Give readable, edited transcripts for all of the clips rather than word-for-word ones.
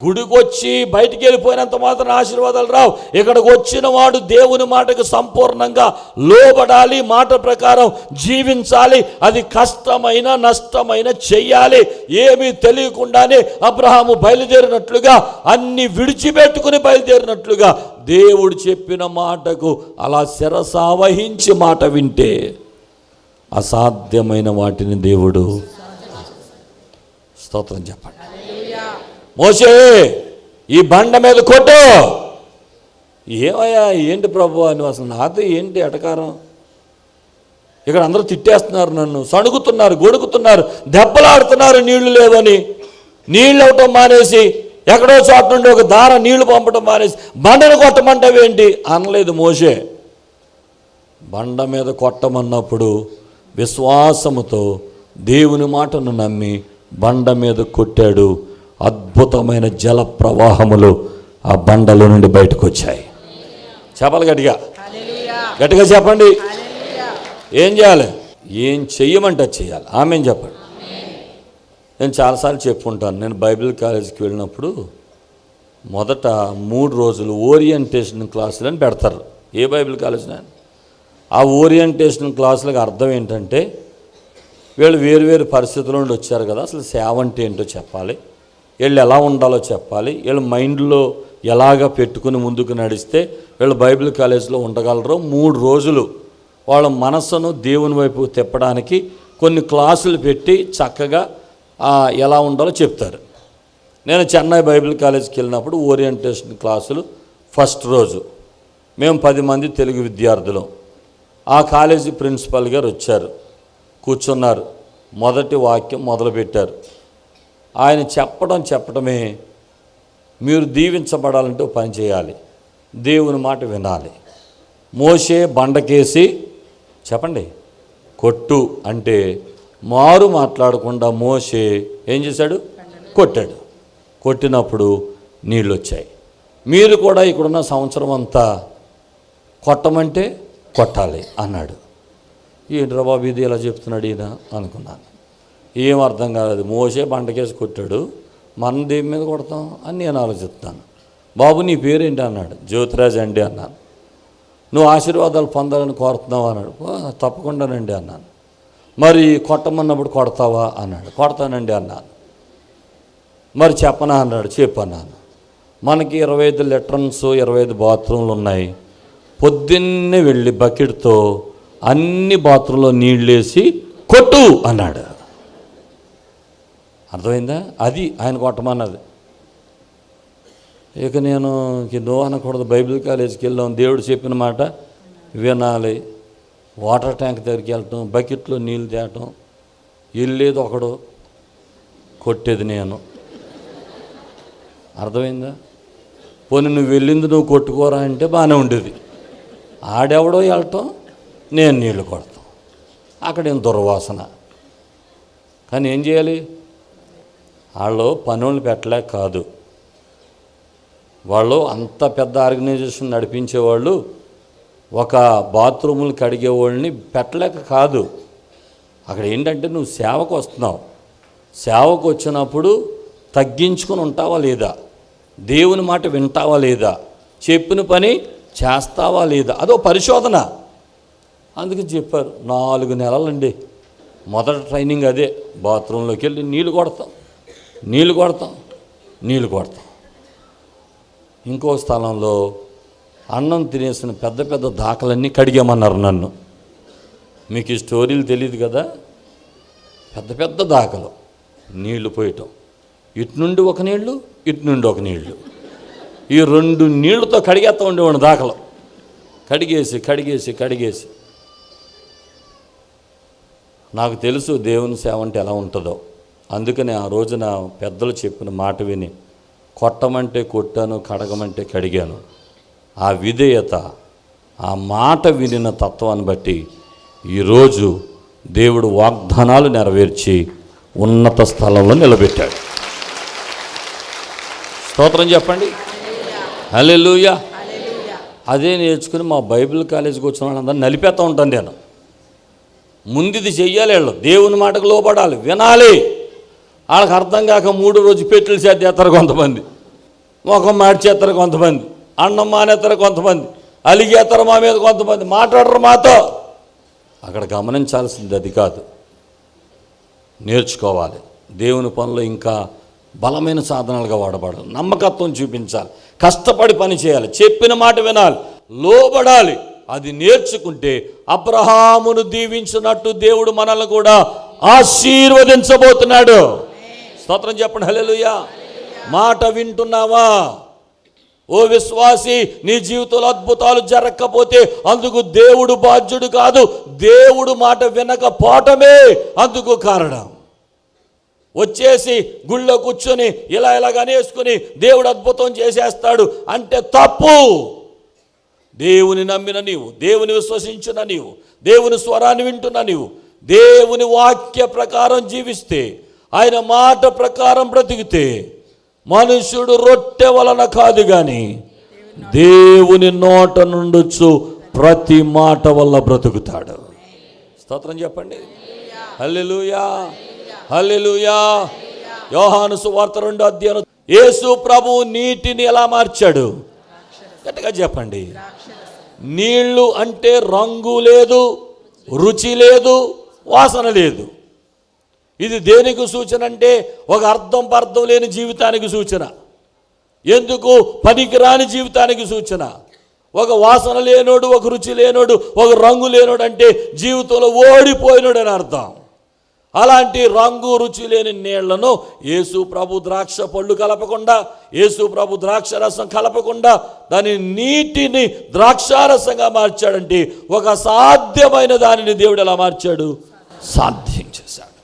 గుడికి వచ్చి బయటికి వెళ్ళిపోయినంత మాత్రం ఆశీర్వాదాలు రావు. ఇక్కడికి వచ్చిన వాడు దేవుని మాటకు సంపూర్ణంగా లోబడాలి, మాట ప్రకారం జీవించాలి. అది కష్టమైన నష్టమైన చెయ్యాలి. ఏమీ తెలియకుండానే అబ్రహాము బయలుదేరినట్లుగా, అన్ని విడిచిపెట్టుకుని బయలుదేరినట్లుగా దేవుడు చెప్పిన మాటకు అలా శిరసావహించి మాట వింటే అసాధ్యమైన వాటిని దేవుడు, స్తోత్రం చెప్పండి. మోషే ఈ బండ మీద కొట్టు. ఏమయ్యా ఏంటి ప్రభు అని, అసలు నాతో ఏంటి ఎటకారం? ఇక్కడ అందరూ తిట్టేస్తున్నారు, నన్ను సణుగుతున్నారు, గొడుగుతున్నారు, దెబ్బలాడుతున్నారు. నీళ్లు లేవని నీళ్ళు అవటం మానేసి ఎక్కడో చోట నుండి ఒక దార నీళ్లు పంపటం మానేసి బండను కొట్టమంటావేంటి అనలేదు మోషే. బండ మీద కొట్టమన్నప్పుడు విశ్వాసముతో దేవుని మాటను నమ్మి బండ మీద కొట్టాడు. అద్భుతమైన జల ప్రవాహములు ఆ బండలో నుండి బయటకు వచ్చాయి. చెప్పాలి గట్టిగా, గట్టిగా చెప్పండి. ఏం చేయాలి? ఏం చెయ్యమంటే చేయాలి. ఆమెన్ చెప్పండి. నేను చాలాసార్లు చెప్పుకుంటాను. నేను బైబిల్ కాలేజీకి వెళ్ళినప్పుడు మొదట 3 రోజులు ఓరియంటేషన్ క్లాసులు అని పెడతారు. ఏ బైబిల్ కాలేజీనా? ఆ ఓరియంటేషన్ క్లాసులకు అర్థం ఏంటంటే, వీళ్ళు వేరు పరిస్థితుల నుండి వచ్చారు కదా, అసలు సేవ అంటే ఏంటో చెప్పాలి, వీళ్ళు ఎలా ఉండాలో చెప్పాలి, వీళ్ళు మైండ్లో ఎలాగ పెట్టుకుని ముందుకు నడిస్తే వీళ్ళు బైబిల్ కాలేజీలో ఉండగలరో 3 రోజులు వాళ్ళ మనస్సును దేవుని వైపు తిప్పడానికి కొన్ని క్లాసులు పెట్టి చక్కగా ఎలా ఉండాలో చెప్తారు. నేను చెన్నై బైబిల్ కాలేజీకి వెళ్ళినప్పుడు ఓరియంటేషన్ క్లాసులు ఫస్ట్ రోజు మేము 10 మంది తెలుగు విద్యార్థులం. ఆ కాలేజీ ప్రిన్సిపల్ గారు వచ్చారు, కూర్చున్నారు, మొదటి వాక్యం మొదలుపెట్టారు. ఆయన చెప్పడమే, మీరు దీవించబడాలంటే పని చేయాలి, దేవుని మాట వినాలి. మోషే బండకేసి చెప్పండి కొట్టు అంటే మారు మాట్లాడకుండా మోషే ఏం చేశాడు? కొట్టాడు. కొట్టినప్పుడు నీళ్ళు వచ్చాయి. మీరు కూడా ఇక్కడున్న సంవత్సరం అంతా కొట్టమంటే కొట్టాలి అన్నాడు. ఏంట్రా బాబు ఇది ఎలా చెప్తున్నాడు ఈయన అనుకున్నాను. ఏం అర్థం కాలేదు. మోషే బండకేసి కొట్టాడు, మన దేని మీద కొడతాం అని నేను ఆలోచిస్తాను. బాబు నీ పేరేంటి అన్నాడు. జ్యోతిరాజ్ అండి అన్నాను. నువ్వు ఆశీర్వాదాలు పొందాలని కోరుతున్నావు అన్నాడు. తప్పకుండానండి అన్నాను. మరి కొట్టమన్నప్పుడు కొడతావా అన్నాడు. కొడతానండి అన్నాను. మరి చెప్పనా అన్నాడు. చెప్పన్నాను. మనకి 25 లెట్రన్స్ 25 బాత్రూమ్లు ఉన్నాయి. పొద్దున్నే వెళ్ళి బకెట్తో అన్ని బాత్రూంలో నీళ్ళేసి కొట్టు అన్నాడు. అర్థమైందా? అది ఆయన కొట్టమన్నది. ఇక నేను నో అనకూడదు. బైబిల్ కాలేజీకి వెళ్ళాం, దేవుడు చెప్పిన మాట వినాలి. వాటర్ ట్యాంక్ దగ్గరికి వెళ్ళటం, బకెట్లో నీళ్ళు తేయటం, వెళ్ళేది ఒకడు, కొట్టేది నేను. అర్థమైందా? పోనీ నువ్వు వెళ్ళింది నువ్వు కొట్టుకోరా అంటే బాగానే ఉండేది. ఆడెవడో వెళ్ళటం, నేను నీళ్లు కొడతాం, అక్కడేం దుర్వాసన. కానీ ఏం చేయాలి? వాళ్ళు పనులు పెట్టలేక కాదు, వాళ్ళు అంత పెద్ద ఆర్గనైజేషన్ నడిపించేవాళ్ళు ఒక బాత్రూములు కడిగేవాళ్ళని పెట్టలేక కాదు. అక్కడ ఏంటంటే నువ్వు సేవకు వస్తున్నావు, సేవకు వచ్చినప్పుడు తగ్గించుకొని ఉంటావా లేదా, దేవుని మాట వింటావా లేదా, చెప్పిన పని చేస్తావా లేదా, అదో పరిశోధన. అందుకని చెప్పారు 4 నెలలండి మొదటి ట్రైనింగ్ అదే. బాత్రూంలోకి వెళ్ళి నీళ్ళు కొడతాం. ఇంకో స్థలంలో అన్నం తినేసిన పెద్ద పెద్ద దాఖలన్నీ కడిగామన్నారు నన్ను. మీకు ఈ స్టోరీలు తెలియదు కదా. పెద్ద పెద్ద దాఖలు నీళ్లు పోయటం, ఇటు నుండి ఒక నీళ్లు, ఇటు నుండి ఒక నీళ్లు, ఈ 2 నీళ్లతో కడిగేస్తూ ఉండేవాడు దాఖలు. కడిగేసి నాకు తెలుసు దేవుని సేవ అంటే ఎలా ఉంటుందో. అందుకని ఆ రోజున పెద్దలు చెప్పిన మాట విని కొట్టమంటే కొట్టాను, కడగమంటే కడిగాను. ఆ విధేయత, ఆ మాట వినిన తత్వాన్ని బట్టి ఈరోజు దేవుడు వాగ్దానాలు నెరవేర్చి ఉన్నత స్థలంలో నిలబెట్టాడు. స్తోత్రం చెప్పండి. హల్లెలూయా. అదే నేర్చుకుని మా బైబిల్ కాలేజీకి వచ్చిన వాళ్ళందరూ నలిపేస్తూ ఉంటాను నేను. ముందుది చెయ్యాలి, వాళ్ళు దేవుని మాటకు లోపడాలి, వినాలి. వాళ్ళకి అర్థం కాక 3 రోజు పెట్టులు చేస్తారు కొంతమంది. ముఖం మార్చేస్తారు కొంతమంది, అన్నం మానేస్తారు కొంతమంది, అలిగేస్తారు మా మీద కొంతమంది, మాట్లాడరు మాతో. అక్కడ గమనించాల్సింది అది కాదు. నేర్చుకోవాలి. దేవుని పనులు ఇంకా బలమైన సాధనాలుగా వాడబడాలి. నమ్మకత్వం చూపించాలి, కష్టపడి పని చేయాలి, చెప్పిన మాట వినాలి, లోబడాలి. అది నేర్చుకుంటే అబ్రహామును దీవించినట్టు దేవుడు మనల్ని కూడా ఆశీర్వదించబోతున్నాడు. స్తోత్రం చెప్పండి, హల్లెలూయా. మాట వింటున్నావా? ఓ విశ్వాసి, నీ జీవితంలో అద్భుతాలు జరగకపోతే అందుకు దేవుడు బాధ్యుడు కాదు, దేవుడు మాట వినకపోవటమే అందుకు కారణం. వచ్చేసి గుళ్ళో కూర్చొని ఇలాగనేసుకుని దేవుడు అద్భుతం చేసేస్తాడు అంటే తప్పు. దేవుని నమ్మిన నీవు, దేవుని విశ్వసించిన నీవు, దేవుని స్వరాన్ని వింటున్న నీవు, దేవుని వాక్య ప్రకారం జీవిస్తే, ఆయన మాట ప్రకారం బ్రతికితే, మనుషుడు రొట్టె వలన కాదు కానీ దేవుని నోట నుండొచ్చు ప్రతి మాట వల్ల బ్రతుకుతాడు. స్తోత్రం చెప్పండి, హల్లెలూయా, హల్లెలూయా. యోహాను సువార్త 2వ అధ్యాయం. యేసు ప్రభువు నీటిని ఎలా మార్చాడు? గట్టిగా చెప్పండి. నీళ్లు అంటే రంగు లేదు, రుచి లేదు, వాసన లేదు. ఇది దేనికి సూచన అంటే ఒక అర్థం పర్థం లేని జీవితానికి సూచన. ఎందుకు? పనికిరాని జీవితానికి సూచన. ఒక వాసన లేనోడు, ఒక రుచి లేనోడు, ఒక రంగు లేనోడు అంటే జీవితంలో ఓడిపోయినోడు అని అర్థం. అలాంటి రంగు రుచి లేని నీళ్లను యేసు ప్రభు ద్రాక్ష పళ్ళు కలపకుండా, యేసు ప్రభు ద్రాక్ష రసం కలపకుండా దాని నీటిని ద్రాక్షారసంగా మార్చాడంటే ఒక సాధ్యమైన దానిని దేవుడు ఎలా మార్చాడు? సాధ్యం చేశాడు.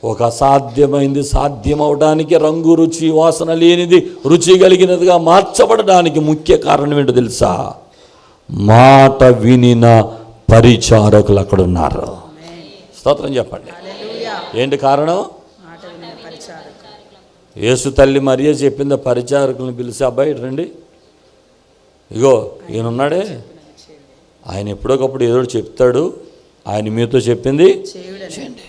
ఒక అసాధ్యమైంది సాధ్యం అవడానికి, రంగు రుచి వాసన లేనిది రుచి కలిగినదిగా మార్చబడడానికి ముఖ్య కారణం ఏంటో తెలుసా? మాట వినిన పరిచారకులు అక్కడ ఉన్నారు. స్తోత్రం చెప్పండి. ఏంటి కారణం? యేసు తల్లి మరియ చెప్పింది, పరిచారకులను పిలిచి, అబ్బాయి రండి, ఇగో ఈయన ఉన్నాడే, ఆయన ఎప్పుడోకప్పుడు ఏదో చెప్తాడు, ఆయన మీతో చెప్పింది చేయండి.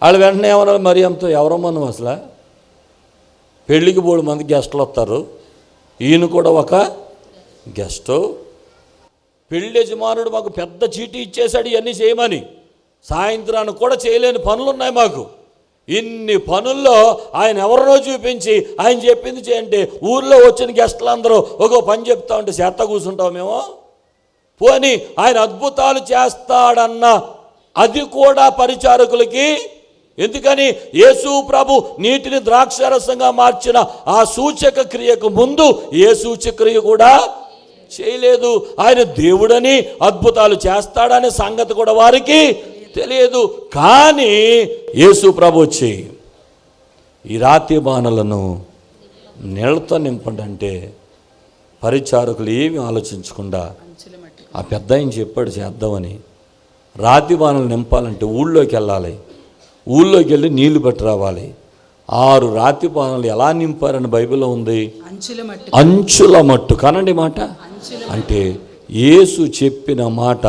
వాళ్ళు వెంటనే ఏమన్నారు మరియంతో, ఎవరమ్మా నువ్వు అసలు? పెళ్ళికి 3 మంది గెస్టులు వస్తారు, ఈయన కూడా ఒక గెస్టు. పెళ్ళి యజమానుడు మాకు పెద్ద చీటీ ఇచ్చేశాడు ఇవన్నీ చేయమని. సాయంత్రానికి కూడా చేయలేని పనులు ఉన్నాయి మాకు. ఇన్ని పనుల్లో ఆయన ఎవరినో చూపించి ఆయన చెప్పింది చేయంటే ఊర్లో వచ్చిన గెస్టులు అందరూ ఒక పని చెప్తా ఉంటే చేత్త కూర్చుంటాం మేము. పోని ఆయన అద్భుతాలు చేస్తాడన్న అది కూడా పరిచారకులకి. ఎందుకని? యేసు ప్రభు నీటిని ద్రాక్షారసంగా మార్చిన ఆ సూచక క్రియకు ముందు ఏ సూచక క్రియ కూడా చేయలేదు. ఆయన దేవుడని, అద్భుతాలు చేస్తాడనే సంగతి కూడా వారికి తెలియదు. కానీ యేసు ప్రభు వచ్చి ఈ రాతి బాణలను నీళ్లతో నింపండి అంటే పరిచారకులు ఏమి ఆలోచించకుండా ఆ పెద్ద ఆయన చెప్పాడు చేద్దామని. రాతి బాణలు నింపాలంటే ఊళ్ళోకి వెళ్ళాలి, ఊళ్ళోకి వెళ్ళి నీళ్లు పట్టి రావాలి. 6 రాతి బాణలు ఎలా నింపారని బైబిల్లో ఉంది, అంచుల మట్టు. కనండి మాట అంటే యేసు చెప్పిన మాట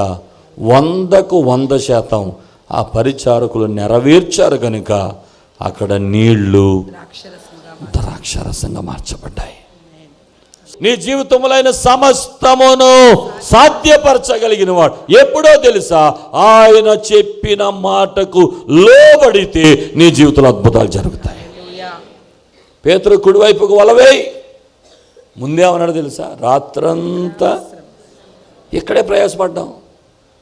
100కు 100% ఆ పరిచారకులు నెరవేర్చారు కనుక అక్కడ నీళ్లు ద్రాక్షరసంగా మార్చబడ్డాయి. నీ జీవితంలో సమస్తమును సాధ్యపరచగలిగిన వాడు ఎప్పుడో తెలుసా? ఆయన చెప్పిన మాటకు లోబడితే నీ జీవితంలో అద్భుతాలు జరుగుతాయి. పేతురు కుడివైపుకు వలవేయి, ముందేమన్నాడు తెలుసా? రాత్రంతా ఇక్కడే ప్రయాసపడ్డాం,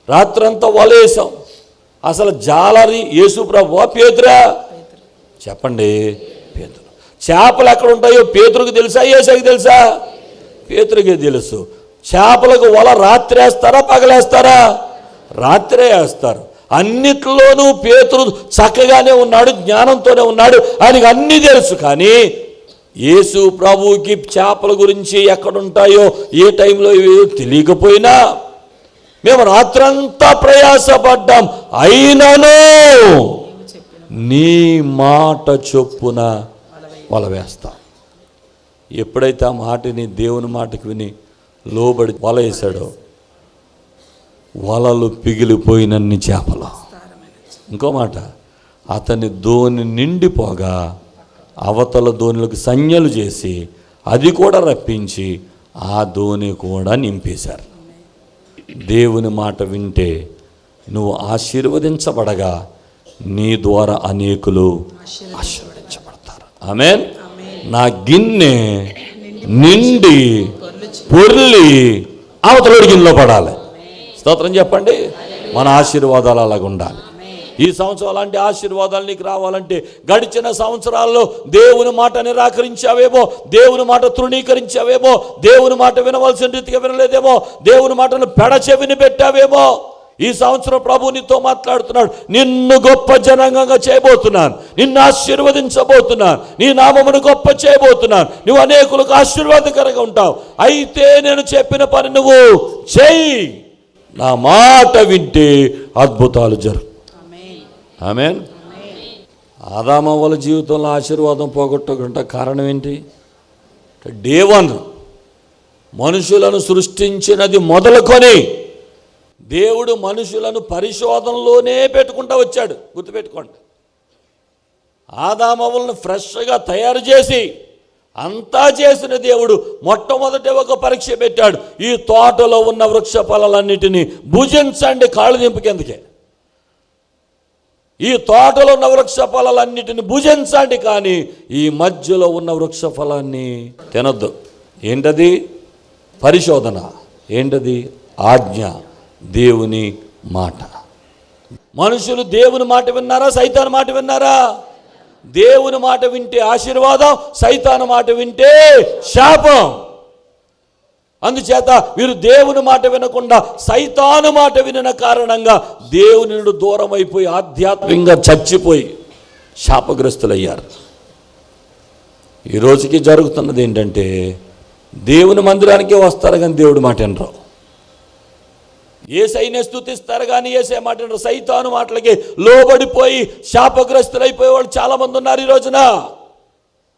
రాత్రంతా వలేసాం. అసలు జాలరి యేసు ప్రభువా పేతురా? చెప్పండి, పేతురు. చేపలు ఎక్కడ ఉంటాయో పేతురుకు తెలుసా, యేసుకి తెలుసా? పేతురుకే తెలుసు. చేపలకు వల రాత్రి వేస్తారా, పగలేస్తారా? రాత్రే వేస్తారు. అన్నిట్లోనూ పేతురు చక్కగానే ఉన్నాడు, జ్ఞానంతోనే ఉన్నాడు, ఆయనకు అన్నీ తెలుసు. కానీ యేసు ప్రభువుకి చేపల గురించి ఎక్కడుంటాయో ఏ టైంలో తెలియకపోయినా మేము రాత్రంతా ప్రయాసపడ్డాం, అయినను నీ మాట చొప్పున వల వేస్తాం. ఎప్పుడైతే ఆ మాటని దేవుని మాటకు విని లోబడి వల వేశాడో వలలు పిగిలిపోయినన్ని చేపలు. ఇంకో మాట, అతని దోణి నిండిపోగా అవతల దోణులకు సంజ్ఞలు చేసి అది కూడా రప్పించి ఆ దోణి కూడా నింపేశారు. దేవుని మాట వింటే నువ్వు ఆశీర్వదించబడగా నీ ద్వారా అనేకులు ఆశీర్వదించబడతారు. ఆమేన్. నా గిన్నె నిండి పొర్లి అవతల గిన్నెలో పడాలి. స్తోత్రం చెప్పండి. మన ఆశీర్వాదాలు అలాగ ఉండాలి. ఈ సంవత్సరం అలాంటి ఆశీర్వాదాలు నీకు రావాలంటే గడిచిన సంవత్సరాల్లో దేవుని మాట నిరాకరించావేమో, దేవుని మాట తృణీకరించావేమో, దేవుని మాట వినవలసిన రీతిగా వినలేదేమో, దేవుని మాటను పెడచెవిని పెట్టావేమో. ఈ సంవత్సరం ప్రభు నీతో మాట్లాడుతున్నాడు. నిన్ను గొప్ప జనాంగంగా చేయబోతున్నాను, నిన్ను ఆశీర్వదించబోతున్నాను, నీ నామమును గొప్ప చేయబోతున్నాను, నువ్వు అనేకులకు ఆశీర్వాదకరంగా ఉంటావు. అయితే నేను చెప్పిన పని నువ్వు చెయ్యి, నా మాట వింటే అద్భుతాలు జరుగు. ఆమేన్. ఆదామవ్వల జీవితంలో ఆశీర్వాదం పోగొట్టకుండా కారణం ఏంటి? డే 1 మనుషులను సృష్టించినది మొదలుకొని దేవుడు మనుషులను పరిశోధనలోనే పెట్టుకుంటూ వచ్చాడు. గుర్తుపెట్టుకోండి. ఆదామవ్వలను ఫ్రెష్గా తయారు చేసి అంతా చేసిన దేవుడు మొట్టమొదటి ఒక పరీక్ష పెట్టాడు. ఈ తోటలో ఉన్న వృక్ష ఫలాలన్నిటినీ భుజించండి, కాళ్ళు దింపు కిందకే. ఈ తోటలో ఉన్న వృక్ష ఫలాలన్నిటిని భుజించండి, కానీ ఈ మధ్యలో ఉన్న వృక్ష ఫలాన్ని తినొద్దు. ఏంటది? పరిశోధన. ఏంటది? ఆజ్ఞ, దేవుని మాట. మనుషులు దేవుని మాట విన్నారా, సైతాను మాట విన్నారా? దేవుని మాట వింటే ఆశీర్వాదం, సైతాను మాట వింటే శాపం. అందుచేత వీరు దేవుని మాట వినకుండా సైతాను మాట వినిన కారణంగా దేవుని నుండి దూరం అయిపోయి ఆధ్యాత్మికంగా చచ్చిపోయి శాపగ్రస్తులయ్యారు. ఈ రోజుకి జరుగుతున్నది ఏంటంటే దేవుని మందిరానికే వస్తారు కానీ దేవుడి మాట వినరు. యేసయ్యనే స్తుతిస్తారు కానీ యేసయ్య మాట వినరు. సైతాను మాటలకి లోబడిపోయి శాపగ్రస్తులైపోయే వాళ్ళు చాలామంది ఉన్నారు ఈ రోజున.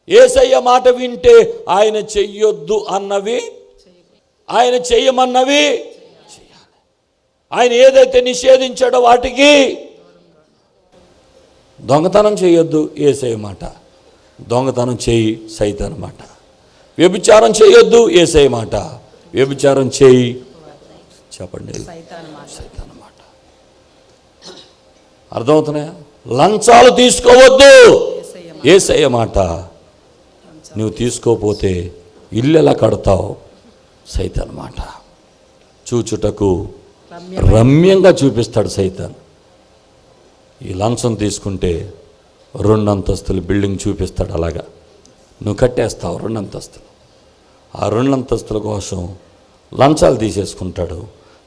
యేసయ్య మాట వింటే ఆయన చెయ్యొద్దు అన్నవి ఆయన చెయ్యమన్నవి చేయాలి. ఆయన ఏదైతే నిషేధించాడో వాటికి దొంగతనం చేయొద్దు, యేసయ్య మాట. దొంగతనం చేయి, సైతాను మాట. వ్యభిచారం చేయొద్దు, యేసయ్య మాట. వ్యభిచారం చేయి, చెప్పండి, సైతాను మాట. అర్థమవుతున్నాయా? లంచాలు తీసుకోవద్దు, యేసయ్య మాట. నువ్వు తీసుకోపోతే ఇల్లు ఎలా కడతావు, సైతాన్ మాట. చూచుటకు రమ్యంగా చూపిస్తాడు సైతాన్. ఈ లంచం తీసుకుంటే 2 అంతస్తులు బిల్డింగ్ చూపిస్తాడు. అలాగా నువ్వు కట్టేస్తావు 2 అంతస్తులు. ఆ 2 అంతస్తుల కోసం లంచాలు తీసేసుకుంటాడు.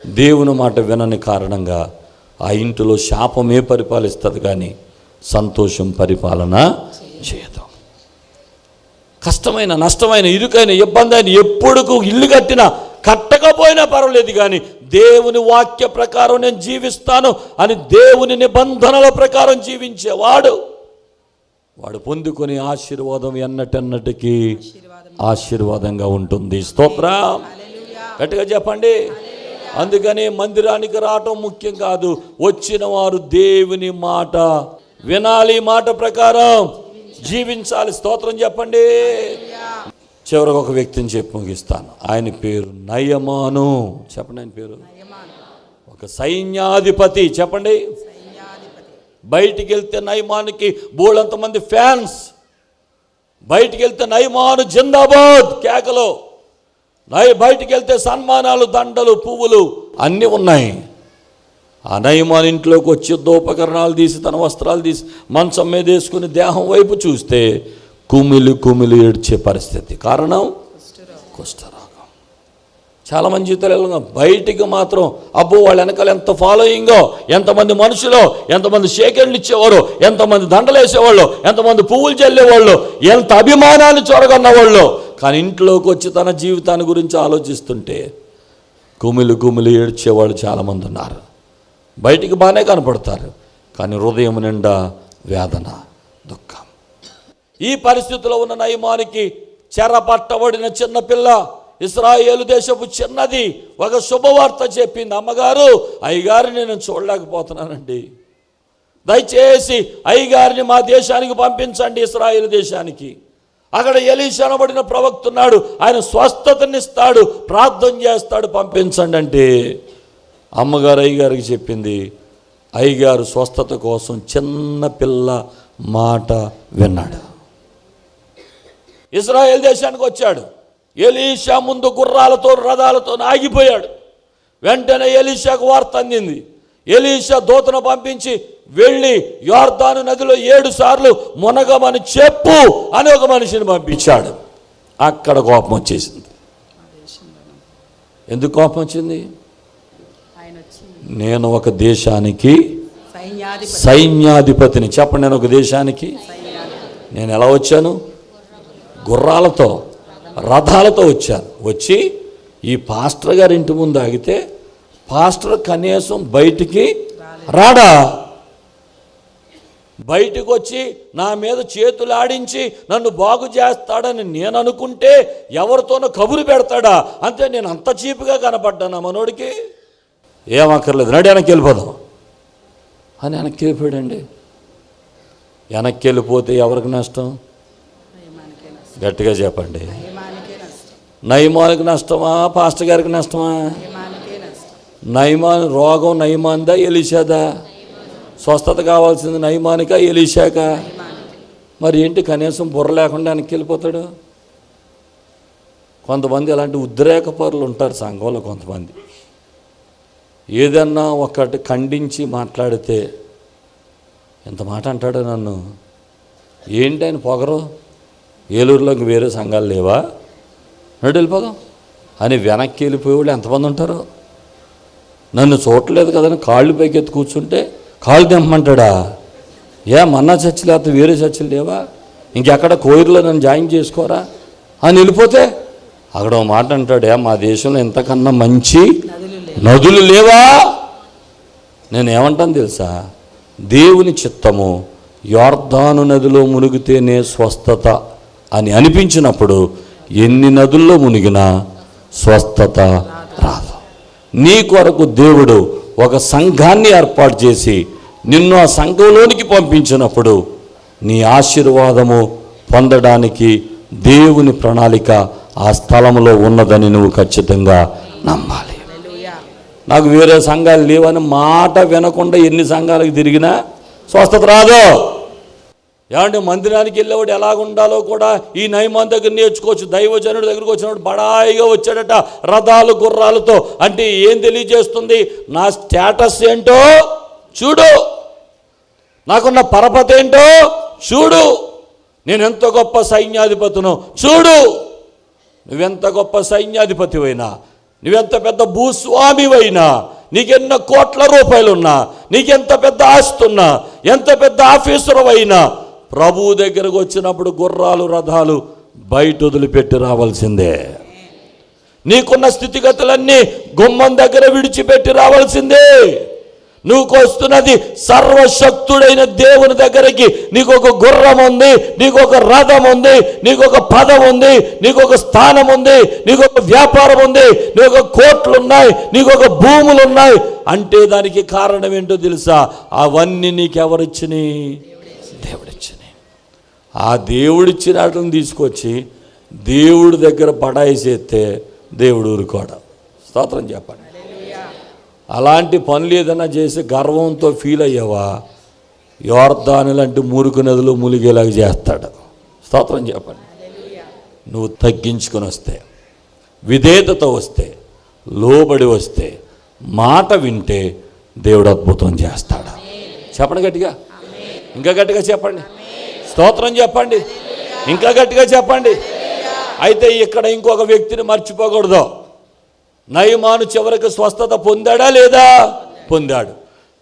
దేవుని మాట వినని కారణంగా ఆ ఇంటిలో శాపమే పరిపాలిస్తుంది కానీ సంతోషం పరిపాలన చేయదు. కష్టమైన, నష్టమైన, ఇరుకైన, ఇబ్బంది అయిన, ఎప్పుడు ఇల్లు కట్టినా కట్టకపోయినా పర్వాలేదు కానీ దేవుని వాక్య ప్రకారం నేను జీవిస్తాను అని దేవుని నిబంధనల ప్రకారం జీవించేవాడు వాడు పొందుకొని ఆశీర్వాదం ఎన్నటెన్నటికీ ఆశీర్వాదంగా ఉంటుంది. స్తోత్రం. గట్టిగా చెప్పండి. అందుకని మందిరానికి రావటం ముఖ్యం కాదు, వచ్చిన వారు దేవుని మాట వినాలి, మాట ప్రకారం జీవించాలి. స్తోత్రం చెప్పండి. చివరికి ఒక వ్యక్తిని చెప్పి ముగిస్తాను. ఆయన పేరు నయమాను. చెప్పండి ఆయన పేరు. ఒక సైన్యాధిపతి. చెప్పండి. బయటికి వెళ్తే నయమానికి బోళ్ళంతమంది ఫ్యాన్స్. బయటికి వెళ్తే నయమాను జిందాబాద్ కేకలు. బయటికి వెళ్తే సన్మానాలు, దండలు, పువ్వులు అన్నీ ఉన్నాయి. ఆ నయమాను ఇంట్లోకి వచ్చి యుద్ధోపకరణాలు తీసి తన వస్త్రాలు తీసి మంచం మీద వేసుకుని దేహం వైపు చూస్తే కుమిలి కుమిలి ఏడ్చే పరిస్థితి. కారణం కుష్ఠరోగం. చాలామంది జీవితాలు బయటికి మాత్రం అబ్బో వాళ్ళ వెనకాల ఎంత ఫాలోయింగో, ఎంతమంది మనుషులో, ఎంతమంది షేకెండ్లు ఇచ్చేవారు, ఎంతమంది దండలు వేసేవాళ్ళు, ఎంతమంది పువ్వులు చల్లేవాళ్ళు, ఎంత అభిమానాన్ని చొరగొన్నవాళ్ళు. కానీ ఇంట్లోకి వచ్చి తన జీవితాన్ని గురించి ఆలోచిస్తుంటే కుమిలి కుమిలి ఏడ్చేవాళ్ళు చాలామంది ఉన్నారు. బయటికి బాగానే కనపడతారు కానీ హృదయం నిండా వేదన, దుఃఖం. ఈ పరిస్థితిలో ఉన్న నయమానికి చెరపట్టబడిన చిన్నపిల్ల, ఇశ్రాయేలు దేశపు చిన్నది ఒక శుభవార్త చెప్పింది. అమ్మగారు, అయ్యగారు నేను చూడలేకపోతున్నానండి, దయచేసి అయ్యగారిని మా దేశానికి పంపించండి, ఇశ్రాయేలు దేశానికి. అక్కడ ఎలీషా అనబడిన ప్రవక్త ఉన్నాడు, ఆయన స్వస్థతనిస్తాడు, ప్రార్థన చేస్తాడు, పంపించండి అంటే అమ్మగారు అయ్యగారికి చెప్పింది. అయ్యగారు స్వస్థత కోసం చిన్న పిల్ల మాట విన్నాడు. ఇశ్రాయేలు దేశానికి వచ్చాడు. ఎలీషా ముందు గుర్రాలతో రథాలతో ఆగిపోయాడు. వెంటనే ఎలీషాకు వార్త అందింది. ఎలీషా దూతను పంపించి వెళ్ళి యోర్దాను నదిలో 7 సార్లు మునగమని చెప్పు అని ఒక మనిషిని పంపించాడు. అక్కడ కోపం వచ్చేసింది. ఎందుకు కోపం వచ్చింది? నేను ఒక దేశానికి సైన్యాధిపతిని. చెప్పండి, నేను ఒక దేశానికి. నేను ఎలా వచ్చాను? గుర్రాలతో రథాలతో వచ్చాను. వచ్చి ఈ పాస్టర్ గారి ఇంటి ముందు ఆగితే పాస్టర్ కనీసం బయటికి రాడా? బయటికి వచ్చి నా మీద చేతులు ఆడించి నన్ను బాగు చేస్తాడని నేను అనుకుంటే ఎవరితోనో కబురు పెడతాడా? అంతే, నేను అంత చీపుగా కనపడ్డాను మనోడికి. ఏమక్కర్లేదు, నడి వెనక్కి వెళ్ళిపోదాం అని వెనక్కి వెళ్ళిపోయాడండి. వెనక్కి వెళ్ళిపోతే ఎవరికి నష్టం? గట్టిగా చెప్పండి. నయమానికి నష్టమా, పాస్టర్ గారికి నష్టమా? నయమాన్ రోగం నయమాన్దా ఎలీషాదా? స్వస్థత కావాల్సింది నయమానికా ఎలీషాకా? మరి ఏంటి కనీసం బుర్ర లేకుండా వెనక్కి వెళ్ళిపోతాడు? కొంతమంది అలాంటి ఉద్రేక పరులు ఉంటారు సంఘంలో. కొంతమంది ఏదన్నా ఒకటి ఖండించి మాట్లాడితే ఎంత మాట అంటాడు నన్ను. ఏంటి ఆయన పొగరు? ఏలూరులోకి వేరే సంఘాలు లేవా? నడు వెళ్ళిపోదాం అని వెనక్కి వెళ్ళిపోయేవాళ్ళు ఎంతమంది ఉంటారు? నన్ను చూడలేదు కదని కాళ్ళు పైకెత్తి కూర్చుంటే కాళ్ళు దింపమంటాడా? మన్నా చర్చలు లేకపోతే వేరే చర్చలు లేవా? ఇంకెక్కడ కోయిర్లో నన్ను జాయిన్ చేసుకోరా అని వెళ్ళిపోతే అక్కడ ఒక మాట అంటాడు, మా దేశంలో ఇంతకన్నా మంచి నదులు లేవా? నేను ఏమంటాను తెలుసా? దేవుని చిత్తము యోర్దాను నదిలో మునిగితేనే స్వస్థత అని అనిపించినప్పుడు ఎన్ని నదుల్లో మునిగినా స్వస్థత రాదు. నీ కొరకు దేవుడు ఒక సంఘాన్ని ఏర్పాటు చేసి నిన్ను ఆ సంఘంలోనికి పంపించినప్పుడు నీ ఆశీర్వాదము పొందడానికి దేవుని ప్రణాళిక ఆ స్థలంలో ఉన్నదని నువ్వు ఖచ్చితంగా నమ్మాలి. నాకు వేరే సంఘాలు లేవని మాట వినకుండా ఎన్ని సంఘాలకు తిరిగినా స్వస్థత రాదు. ఏమంటే మందిరానికి వెళ్ళేవాడు ఎలాగుండాలో కూడా ఈ నయమాన్ దగ్గర నేర్చుకోవచ్చు. దైవజనుడి దగ్గరకు వచ్చినప్పుడు బడాయిగా వచ్చాడట రథాలు గుర్రాలతో. అంటే ఏం తెలియజేస్తుంది? నా స్టేటస్ ఏంటో చూడు, నాకున్న పరపతి ఏంటో చూడు, నేను ఎంత గొప్ప సైన్యాధిపతినో చూడు. నువ్వెంత గొప్ప సైన్యాధిపతివైనా, నువ్వెంత పెద్ద భూస్వామివైనా, నీకెన్న కోట్ల రూపాయలున్నా, నీకెంత పెద్ద ఆస్తి ఉన్నా, ఎంత పెద్ద ఆఫీసర్ అయినా ప్రభువు దగ్గరకు వచ్చినప్పుడు గుర్రాలు రథాలు బయట వదిలిపెట్టి రావాల్సిందే. నీకున్న స్థితిగతులన్నీ గుమ్మం దగ్గర విడిచిపెట్టి రావాల్సిందే. నువ్వు వస్తున్నది సర్వశక్తుడైన దేవుని దగ్గరికి. నీకు ఒక గుర్రం ఉంది, నీకు ఒక రథం ఉంది, నీకు ఒక పదం ఉంది, నీకు ఒక స్థానం ఉంది, నీకు ఒక వ్యాపారం ఉంది, నీకు ఒక కోట్లు ఉన్నాయి, నీకు ఒక భూములు ఉన్నాయి అంటే దానికి కారణం ఏంటో తెలుసా? అవన్నీ నీకెవరిచ్చినాయి? దేవుడిచ్చినాయి. ఆ దేవుడిచ్చిన వాటిని తీసుకొచ్చి దేవుడి దగ్గర బడాయి చేస్తే దేవుడు ఊరుకోవడం. స్తోత్రం చెప్పండి. అలాంటి పనులు ఏదైనా చేసి గర్వంతో ఫీల్ అయ్యావా, యోర్దాను లాంటి మురుకు నదిలో మునిగేలాగా చేస్తాడు. స్తోత్రం చెప్పండి. నువ్వు తగ్గించుకొని వస్తే, విధేయతతో వస్తే, లోబడి వస్తే, మాట వింటే దేవుడు అద్భుతం చేస్తాడు. చెప్పండి గట్టిగా, ఇంకా గట్టిగా చెప్పండి. స్తోత్రం చెప్పండి, ఇంకా గట్టిగా చెప్పండి. అయితే ఇక్కడ ఇంకొక వ్యక్తిని మర్చిపోకూడదు. నయమాను చివరికి స్వస్థత పొందాడా లేదా? పొందాడు.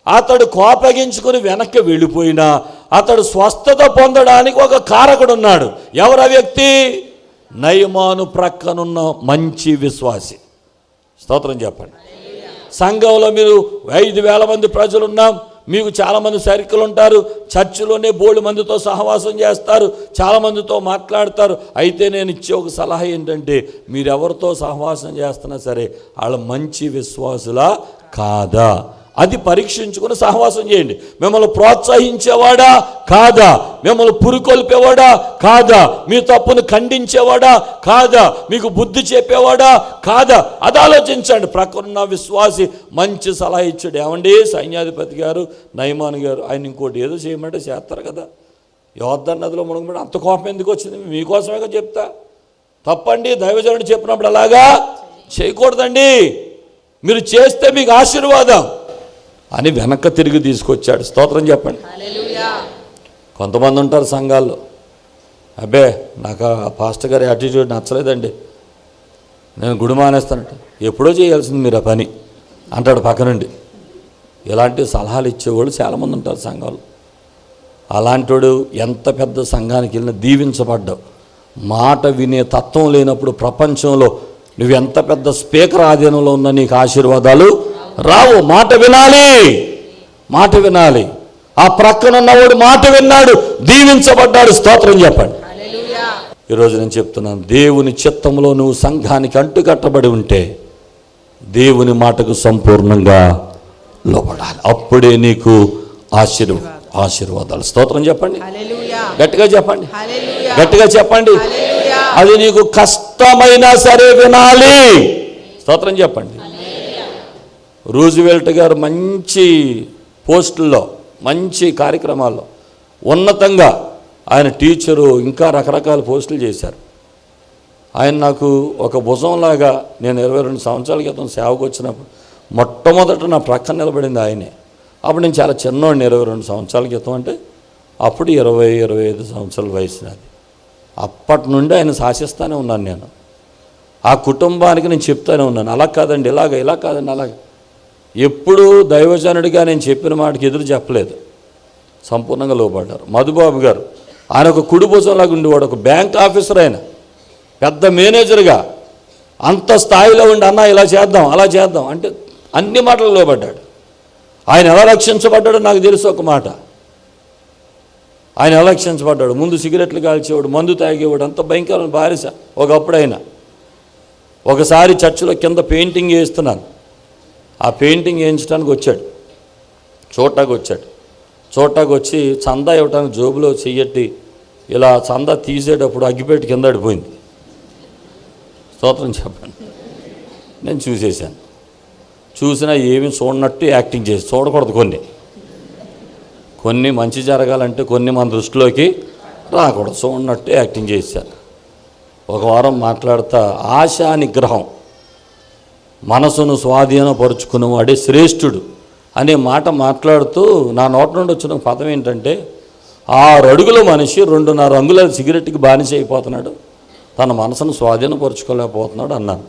అతడు కోపగించుకుని వెనక్కి వెళ్ళిపోయినా అతడు స్వస్థత పొందడానికి ఒక కారకుడు ఉన్నాడు. ఎవరు ఆ వ్యక్తి? నయమాను ప్రక్కనున్న మంచి విశ్వాసి. స్తోత్రం చెప్పండి. సంఘంలో మీరు 5,000 మంది ప్రజలున్నాం, మీకు చాలామంది సర్కిల్ ఉంటారు, చర్చిలోనే బోల్డ్ మందితో సహవాసం చేస్తారు, చాలామందితో మాట్లాడతారు. అయితే నేను ఇచ్చే ఒక సలహా ఏంటంటే, మీరెవరితో సహవాసం చేస్తున్నా సరే వాళ్ళ మంచి విశ్వాసులా కాదా అది పరీక్షించుకుని సహవాసం చేయండి. మిమ్మల్ని ప్రోత్సహించేవాడా కాదా, మిమ్మల్ని పురికొల్పేవాడా కాదా, మీ తప్పును ఖండించేవాడా కాదా, మీకు బుద్ధి చెప్పేవాడా కాదా, అది ఆలోచించండి. ప్రక్కనున్న విశ్వాసి మంచి సలహా ఇచ్చాడు. ఏమండి సైన్యాధిపతి గారు నయమాన్ గారు, ఆయన ఇంకోటి ఏదో చేయమంటే చేస్తారు కదా, యోర్దాను నదిలో మునగబడి అంత కోపం ఎందుకు వచ్చింది, మీకోసమే చెప్తా. తప్పండి, దైవజనుడు చెప్పినప్పుడు అలాగా చేయకూడదండి, మీరు చేస్తే మీకు ఆశీర్వాదం అని వెనక్కి తిరిగి తీసుకొచ్చాడు. స్తోత్రం చెప్పండి. కొంతమంది ఉంటారు సంఘాల్లో, అబ్బే నాకు ఆ పాస్టర్ గారి యాటిట్యూడ్ నచ్చలేదండి, నేను గుడి మానేస్తానంట. ఎప్పుడో చేయాల్సింది మీరు ఆ పని అంటాడు పక్క నుండి. ఇలాంటి సలహాలు ఇచ్చేవాళ్ళు చాలామంది ఉంటారు సంఘాలు. అలాంటోడు ఎంత పెద్ద సంఘానికి వెళ్ళినా దీవించబడ్డావు. మాట వినే తత్వం లేనప్పుడు ప్రపంచంలో నువ్వు ఎంత పెద్ద స్పీకర్ ఆధీనంలో ఉన్నా నీకు ఆశీర్వాదాలు రావు. మాట వినాలి, మాట వినాలి. ఆ ప్రక్కనున్నవాడు మాట విన్నాడు, దీవించబడ్డాడు. స్తోత్రం చెప్పండి. ఈరోజు నేను చెప్తున్నాను, దేవుని చిత్తంలో నువ్వు సంఘానికి అంటుకట్టబడి ఉంటే దేవుని మాటకు సంపూర్ణంగా లోబడాలి. అప్పుడే నీకు ఆశీర్వాదాలు. స్తోత్రం చెప్పండి, గట్టిగా చెప్పండి, గట్టిగా చెప్పండి. అది నీకు కష్టమైనా సరే వినాలి. స్తోత్రం చెప్పండి. రూజ్వెల్ట్ గారు మంచి పోస్టుల్లో, మంచి కార్యక్రమాల్లో, ఉన్నతంగా ఆయన టీచరు, ఇంకా రకరకాల పోస్టులు చేశారు. ఆయన నాకు ఒక భుజంలాగా, నేను 22 సంవత్సరాల క్రితం సేవకు వచ్చినప్పుడు మొట్టమొదట నా ప్రక్కన నిలబడింది ఆయనే. అప్పుడు నేను చాలా చిన్నవాడిని, 22 సంవత్సరాల క్రితం అంటే అప్పుడు 20-25 సంవత్సరాల వయసు నాది. అప్పటి నుండి ఆయన శాసిస్తూనే ఉన్నాను. నేను ఆ కుటుంబానికి నేను చెప్తూనే ఉన్నాను, అలా కాదండి ఇలాగ, ఇలా కాదండి అలాగ. ఎప్పుడూ దైవజనుడిగా నేను చెప్పిన మాటకి ఎదురు చెప్పలేదు, సంపూర్ణంగా లోబడ్డారు. మధుబాబు గారు, ఆయన ఒక కుడి భుజంలాగా ఉండేవాడు, ఒక బ్యాంక్ ఆఫీసర్, ఆయన పెద్ద మేనేజర్గా అంత స్థాయిలో ఉండి, అన్న ఇలా చేద్దాం అలా చేద్దాం అంటే అన్ని మాటలు లోబడ్డాడు. ఆయన ఎలా రక్షించబడ్డాడో నాకు తెలుసు ఒక మాట. ఆయన ఎలా రక్షించబడ్డాడు, ముందు సిగరెట్లు కాల్చేవాడు, మందు తాగేవాడు, అంత భయంకరమైన బారిస. ఒకప్పుడు ఆయన ఒకసారి చర్చిలో కింద పెయింటింగ్ వేస్తున్నాను, ఆ పెయింటింగ్ వేయించడానికి వచ్చాడు, చూడటానికి వచ్చి చందా ఇవ్వడానికి జోబులో చెయ్యట్టి ఇలా చందా తీసేటప్పుడు అగ్గిపెట్టి కింద పడిపోయింది. స్తోత్రం చెప్పండి. నేను చూసేశాను. చూసినా ఏమీ చూడనట్టు యాక్టింగ్ చేసి, చూడకూడదు కొన్ని మంచి జరగాలంటే కొన్ని మన దృష్టిలోకి రాకూడదు, చూడనట్టు యాక్టింగ్ చేశాను. ఒక వారం మాట్లాడుతా, ఆశా నిగ్రహం, మనసును స్వాధీనపరుచుకున్నవాడే శ్రేష్ఠుడు అనే మాట మాట్లాడుతూ నా నోటి నుండి వచ్చిన పదం ఏంటంటే, 6 అడుగుల మనిషి 2.5 అంగుళాల సిగరెట్కి బానిస అయిపోతున్నాడు, తన మనసును స్వాధీనపరుచుకోలేకపోతున్నాడు అన్నాను.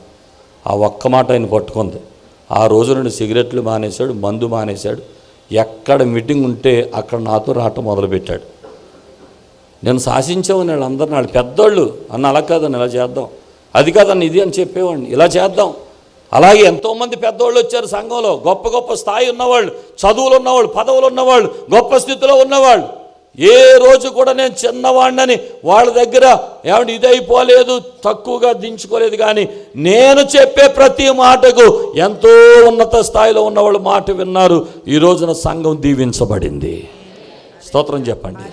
ఆ ఒక్క మాట ఆయన పట్టుకుంది. ఆ రోజు నుండి సిగరెట్లు మానేశాడు, మందు మానేశాడు. ఎక్కడ మీటింగ్ ఉంటే అక్కడ నాతో రావటం మొదలుపెట్టాడు. నేను శాసించేవాడిని వాళ్ళందరినీ, వాళ్ళు పెద్దోళ్ళు అన్న, అలా కాదని ఇలా చేద్దాం, అది కాదని ఇది అని చెప్పేవాడిని, ఇలా చేద్దాం. అలాగే ఎంతోమంది పెద్దవాళ్ళు వచ్చారు సంఘంలో, గొప్ప గొప్ప స్థాయి ఉన్నవాళ్ళు, చదువులు ఉన్నవాళ్ళు, పదవులు ఉన్నవాళ్ళు, గొప్ప స్థితిలో ఉన్నవాళ్ళు. ఏ రోజు కూడా నేను చిన్నవాడినని వాళ్ళ దగ్గర ఏమంటే ఇదైపోలేదు, తక్కువగా దించుకోలేదు. కానీ నేను చెప్పే ప్రతి మాటకు ఎంతో ఉన్నత స్థాయిలో ఉన్నవాళ్ళు మాట విన్నారు. ఈ రోజున సంఘం దీవించబడింది. స్తోత్రం చెప్పండి.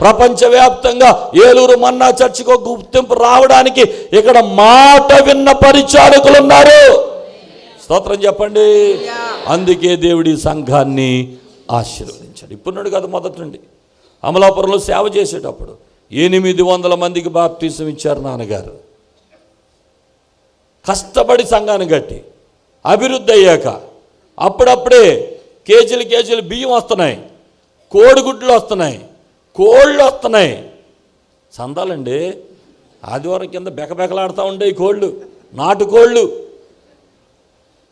ప్రపంచవ్యాప్తంగా ఏలూరు మన్నా చర్చికి ఒక గుర్తింపు రావడానికి ఇక్కడ మాట విన్న పరిచారకులు ఉన్నారు. స్తోత్రం చెప్పండి. అందుకే దేవుడి సంఘాన్ని ఆశీర్వదించాడు. ఇప్పుడు కాదు, మొదటి నుండి అమలాపురంలో సేవ చేసేటప్పుడు 800 మందికి బాప్టిజం ఇచ్చారు నాన్నగారు. కష్టపడి సంఘాన్ని కట్టి అభివృద్ధి అయ్యాక అప్పుడప్పుడే కేజీలు బియ్యం వస్తున్నాయి, కోడిగుడ్లు వస్తున్నాయి, కోళ్ళు వస్తున్నాయి. సందాలండి, ఆదివారం కింద బెకబెకలాడుతూ ఉండేవి కోళ్ళు, నాటుకోళ్ళు,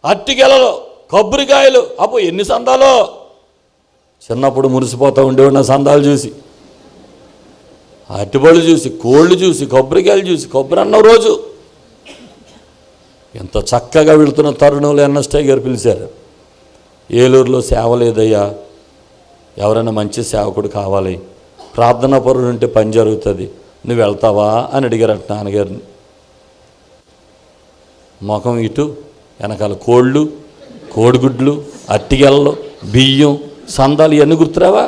అట్టిగెలలో, కొబ్బరికాయలు. అప్పుడు ఎన్ని సందాలో. చిన్నప్పుడు మురిసిపోతూ ఉండేవాడు నా సందాలు చూసి, అట్టిపళ్ళు చూసి, కోళ్ళు చూసి, కొబ్బరికాయలు చూసి. కొబ్బరి అన్న రోజు ఎంత చక్కగా వెళుతున్న తరుణంలో ఎన్ఎస్టీ గారు పిలిచారు, ఏలూరులో సేవ లేదయ్యా, ఎవరైనా మంచి సేవకుడు కావాలి, ప్రార్థనా పరుడు ఉంటే పని జరుగుతుంది, నువ్వు వెళ్తావా అని అడిగారట నాన్నగారిని. ముఖం ఇటు, వెనకాల కోళ్ళు, కోడిగుడ్లు, అట్టిగెళ్ళు, బియ్యం, సందాలు ఇవన్నీ గుర్తురావా?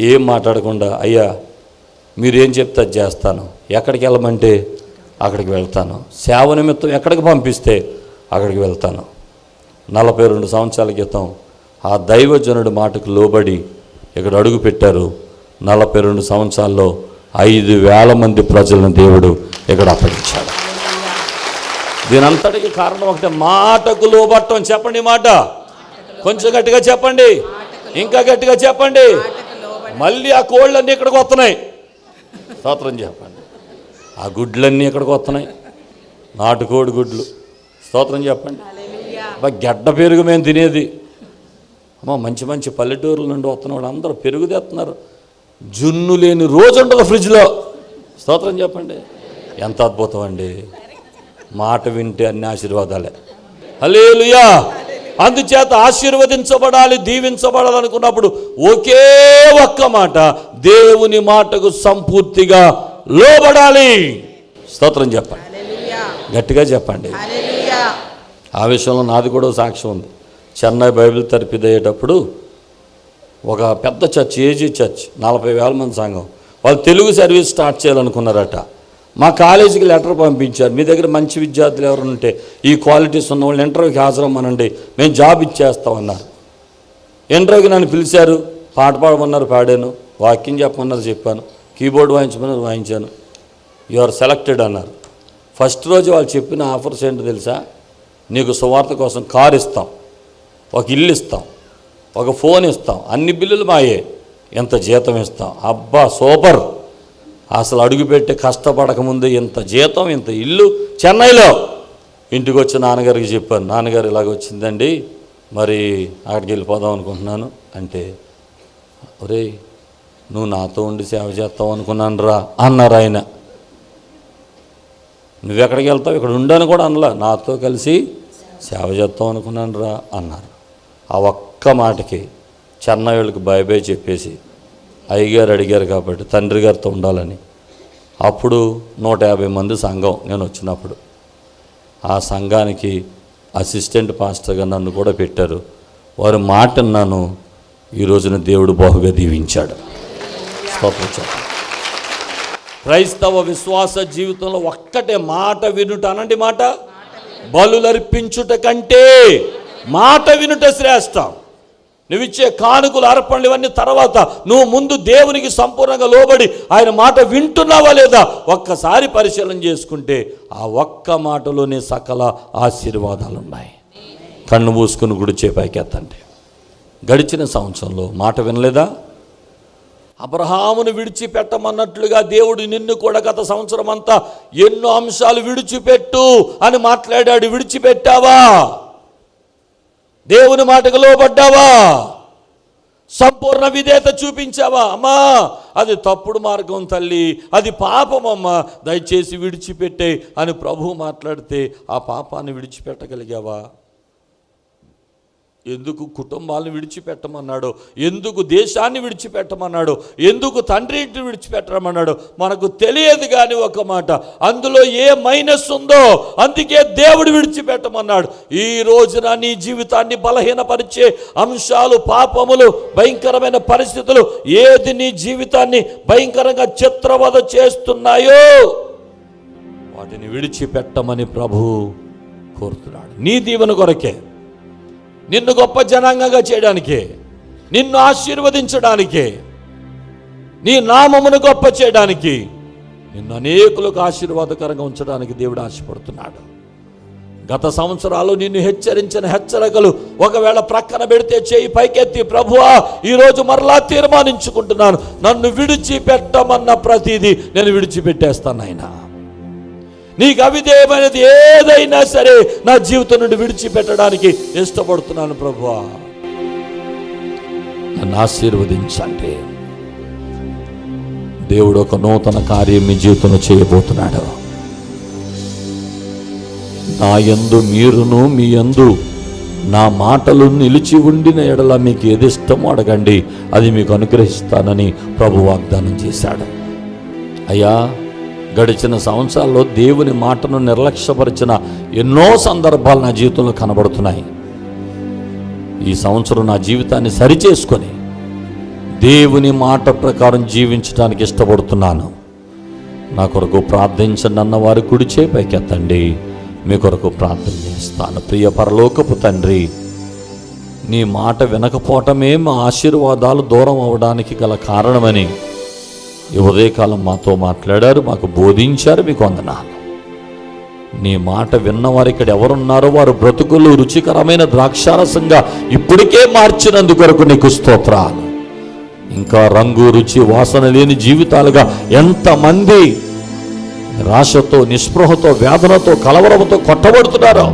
ఏం మాట్లాడకుండా అయ్యా మీరేం చెప్తే అది చేస్తాను, ఎక్కడికి వెళ్ళమంటే అక్కడికి వెళ్తాను, సేవ నిమిత్తం ఎక్కడికి పంపిస్తే అక్కడికి వెళ్తాను. 42 సంవత్సరాల క్రితం ఆ దైవజనుడి మాటకు లోబడి ఇక్కడ అడుగు పెట్టారు. 42 సంవత్సరాల్లో 5,000 మంది ప్రజలను దేవుడు ఇక్కడ అప్పగించాడు. దీనంతటికి కారణం ఒకటే, మాటకు లోబట్టం. చెప్పండి మాట, కొంచెం గట్టిగా చెప్పండి, ఇంకా గట్టిగా చెప్పండి. మళ్ళీ ఆ కోళ్ళన్నీ ఇక్కడికి వస్తున్నాయి. స్తోత్రం చెప్పండి. ఆ గుడ్లన్నీ ఇక్కడికి వస్తున్నాయి, నాటుకోడి గుడ్లు. స్తోత్రం చెప్పండి. గడ్డ పెరుగు మేము తినేది. అమ్మ, మంచి మంచి పల్లెటూరుల నుండి వస్తున్న వాళ్ళు అందరూ పెరుగు తెస్తున్నారు. జున్ను లేని రోజు ఉండదు ఫ్రిడ్జ్లో. స్తోత్రం చెప్పండి. ఎంత అద్భుతం అండి. మాట వింటే అన్ని ఆశీర్వాదాలే. హల్లెలూయా. అందుచేత ఆశీర్వదించబడాలి, దీవించబడాలనుకున్నప్పుడు ఒకే ఒక్క మాట, దేవుని మాటకు సంపూర్తిగా లోబడాలి. స్తోత్రం చెప్పండి, గట్టిగా చెప్పండి. ఆ విషయంలో నాది కూడా సాక్ష్యం ఉంది. చెన్నై బైబిల్ తరపిదయ్యేటప్పుడు ఒక పెద్ద చర్చ్, ఏజీ చర్చ్, 40,000 మంది సంఘం, వాళ్ళు తెలుగు సర్వీస్ స్టార్ట్ చేయాలనుకున్నారట. మా కాలేజీకి లెటర్ పంపించారు, మీ దగ్గర మంచి విద్యార్థులు ఎవరు ఉంటే ఈ క్వాలిటీస్ ఉన్న వాళ్ళు ఇంటర్వ్యూకి హాజరమ్మనండి, మేము జాబ్ ఇచ్చేస్తామన్నారు. ఇంటర్వ్యూకి నన్ను పిలిచారు, పాట పాడమన్నారు, పాడాను. వాక్యం చెప్పమన్నారు, చెప్పాను. కీబోర్డ్ వాయించమన్నారు, వాయించాను. యు ఆర్ సెలెక్టెడ్ అన్నారు. ఫస్ట్ రోజు వాళ్ళు చెప్పిన ఆఫర్స్ ఏంటో తెలుసా? నీకు సువార్త కోసం కారు ఇస్తాం, ఒక ఇల్లు ఇస్తాం, ఒక ఫోన్ ఇస్తాం, అన్ని బిల్లులు మాయే, ఎంత జీతం ఇస్తాం. అబ్బా సూపర్. అసలు అడుగుపెట్టి కష్టపడకముందు ఇంత జీతం, ఇంత ఇల్లు చెన్నైలో. ఇంటికి వచ్చి నాన్నగారికి చెప్పాను, నాన్నగారు ఇలాగ వచ్చిందండి, మరి అక్కడికి వెళ్ళిపోదాం అనుకుంటున్నాను అంటే, ఒరే నువ్వు నాతో ఉండి సేవ చేస్తావు అనుకున్నాను రా అన్నారు ఆయన. నువ్వెక్కడికి వెళ్తావు, ఇక్కడ ఉండని కూడా అనలా, నాతో కలిసి సేవ చేస్తాం అనుకున్నాను రా అన్నారు. ఆ ఒక్క మాటకి చెన్నై వాళ్ళకి బాయ్ బాయ్ చెప్పేసి, అయ్యగారు అడిగారు కాబట్టి తండ్రి గారితో ఉండాలని, అప్పుడు 150 మంది సంఘం నేను వచ్చినప్పుడు. ఆ సంఘానికి అసిస్టెంట్ పాస్టర్గా నన్ను కూడా పెట్టారు. వారి మాట నన్ను ఈ రోజున దేవుడు బహుగా దీవించాడు. స్తోత్రం. క్రైస్తవ విశ్వాస జీవితంలో ఒక్కటే మాట వినుట. అనండి మాట. బలులర్పించుట కంటే మాట వినుట శ్రేష్టం. నువ్విచ్చే కానుకలు, అర్పణలు ఇవన్నీ తర్వాత, నువ్వు ముందు దేవునికి సంపూర్ణంగా లోబడి ఆయన మాట వింటున్నావా లేదా ఒక్కసారి పరిశీలన చేసుకుంటే ఆ ఒక్క మాటలోనే సకల ఆశీర్వాదాలు ఉన్నాయి. కన్ను మూసుకుని గుడిచే పైకెత్తండి. గడిచిన సంవత్సరంలో మాట వినలేదా? అబ్రహామును విడిచిపెట్టమన్నట్లుగా దేవుడు నిన్ను కూడా గత సంవత్సరం అంతా ఎన్నో అంశాలు విడిచిపెట్టు అని మాట్లాడాడు. విడిచిపెట్టావా? దేవుని మాటకు లోబడ్డావా? సంపూర్ణ విధేయత చూపించావా? అమ్మా అది తప్పుడు మార్గం తల్లి, అది పాపం అమ్మా, దయచేసి విడిచిపెట్టే అని ప్రభువు మాట్లాడితే ఆ పాపాన్ని విడిచిపెట్టగలిగావా? ఎందుకు కుటుంబాలను విడిచిపెట్టమన్నాడు, ఎందుకు దేశాన్ని విడిచిపెట్టమన్నాడు, ఎందుకు తండ్రి ఇంటిని విడిచిపెట్టమన్నాడు మనకు తెలియదు. కానీ ఒక మాట, అందులో ఏ మైనస్ ఉందో అందుకే దేవుడు విడిచిపెట్టమన్నాడు. ఈ రోజున నీ జీవితాన్ని బలహీనపరిచే అంశాలు, పాపములు, భయంకరమైన పరిస్థితులు ఏది నీ జీవితాన్ని భయంకరంగా చిత్రవద చేస్తున్నాయో వాటిని విడిచిపెట్టమని ప్రభువు కోరుతున్నాడు. నీ దీవెన కొరకే, నిన్ను గొప్ప జనాంగంగా చేయడానికే, నిన్ను ఆశీర్వదించడానికే, నీ నామమును గొప్ప చేయడానికి, నిన్ను అనేకులకు ఆశీర్వాదకరంగా ఉంచడానికి దేవుడు ఆశపడుతున్నాడు. గత సంవత్సరాలు నిన్ను హెచ్చరించిన హెచ్చరికలు ఒకవేళ ప్రక్కన పెడితే చేయి పైకెత్తి, ప్రభువా ఈరోజు మరలా తీర్మానించుకుంటున్నాను, నన్ను విడిచిపెట్టమన్న ప్రతిదీ నేను విడిచిపెట్టేస్తాను. ఆయన నీకు అవిధేయమైనది ఏదైనా సరే నా జీవితం నుండి విడిచిపెట్టడానికి ఇష్టపడుతున్నాను. ప్రభువా నన్ను ఆశీర్వదించండి. దేవుడు ఒక నూతన కార్యం మీ జీవితంలో చేయబోతున్నాడు. నా యందు మీరును మీ యందు నా మాటలు నిలిచి ఉండిన ఎడల మీకు ఏది ఇష్టమో అడగండి, అది మీకు అనుగ్రహిస్తానని ప్రభు వాగ్దానం చేశాడు. అయ్యా గడిచిన సంవత్సరాల్లో దేవుని మాటను నిర్లక్ష్యపరిచిన ఎన్నో సందర్భాలు నా జీవితంలో కనబడుతున్నాయి. ఈ సంవత్సరం నా జీవితాన్ని సరిచేసుకొని దేవుని మాట ప్రకారం జీవించడానికి ఇష్టపడుతున్నాను. నా కొరకు ప్రార్థించండి అన్నవారు కుడి చేయి పైకెత్తండి. మీ కొరకు ప్రార్థన చేస్తాను. ప్రియ పరలోకపు తండ్రి, నీ మాట వినకపోవటమే మా ఆశీర్వాదాలు దూరం అవడానికి గల కారణమని ఈ ఉదయకాలం మాతో మాట్లాడారు, మాకు బోధించారు. మీకు వందనాలు. నీ మాట విన్నవారు ఇక్కడ ఎవరున్నారో వారు బ్రతుకులు రుచికరమైన ద్రాక్షారసంగా ఇప్పటికే మార్చినందుకొరకు నీకు స్తోత్రాలు. ఇంకా రంగు రుచి వాసన లేని జీవితాలుగా ఎంతమంది నిరాశతో, నిస్పృహతో, వేదనతో, కలవరంతో కొట్టబడుతున్నారో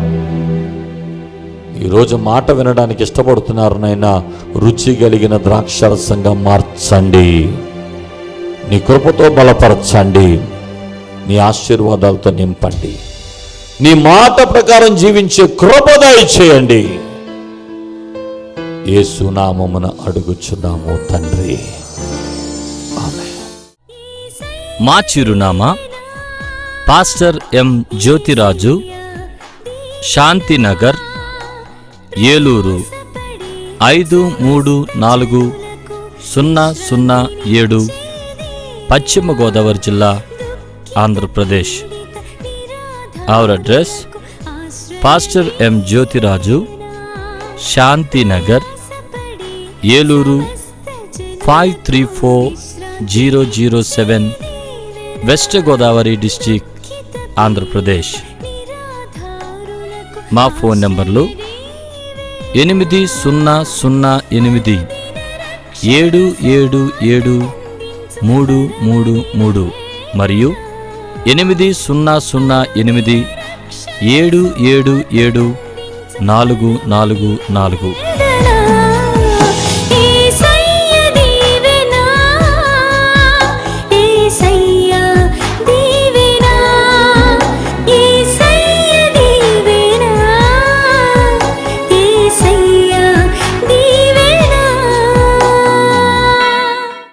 ఈరోజు మాట వినడానికి ఇష్టపడుతున్నారు. నైనా రుచి కలిగిన ద్రాక్షారసంగా మార్చండి. నీ కృపతో బలపరచండి. నీ ఆశీర్వాదాలతో నింపండి. నీ మాట ప్రకారం జీవించే కృప దయచేయండి. యేసు నామమున అడుగుచున్నాము తండ్రి, ఆమేన్. మా చిరునామా పాస్టర్ ఎం జ్యోతిరాజు, శాంతినగర్, ఏలూరు 534007, పశ్చిమ గోదావరి జిల్లా, Andhra Pradesh. Our address: pastor M Jyothiraju, Shantinagar, Eluru 534007, west Godavari district, Andhra Pradesh. మా ఫోన్ నంబర్లు 8007773333 మరియు 800877774444.